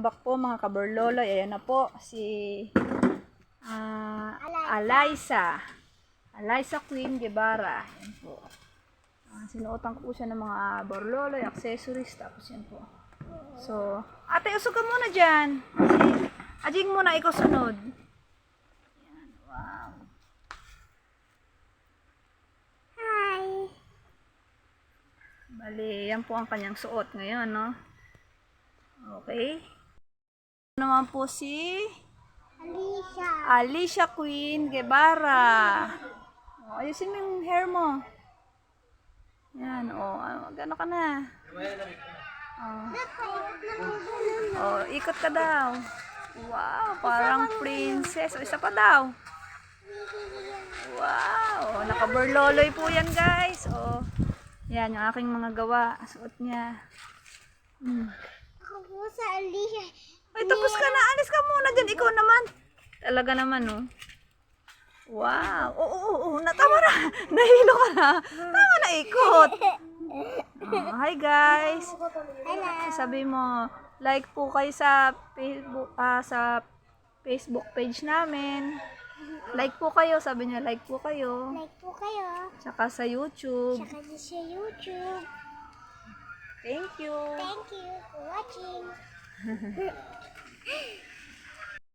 back po mga kabarloloy. Ayan na po si Alyssa. Alyssa Queen Guevara. Ayan po. Sinuotan ko po siya ng mga barloloy, accessories. Tapos yan po. So, ate, usog ka muna dyan. Ajing muna, ikaw sunod. Ayan, wow. Hi! Bali, yan po ang kanyang suot ngayon, no? Okay. Naman po si Alyssa Queen Guevara. Oh, ayusin mo yung hair mo. Yan, oh, gano'n ka na. Oh, ikot ka daw. Wow, parang princess. O, isa pa daw. Wow, nakabarloloy po yan, guys. Oh, yan, yung aking mga gawa. Suot niya. Ako po sa Alicia. Ay, tapos ka na. Alis ka muna dyan. Ikaw naman. Talaga naman, oh. Wow. Oo. Tama na. Nahilo ka na. Tama na, ikot. Oh, hi, guys. Hello. Sabi mo, like po kayo sa Facebook page namin. Like po kayo. Sabi niya, like po kayo. Like po kayo. Tsaka sa YouTube. Tsaka sa YouTube. Thank you. Thank you for watching.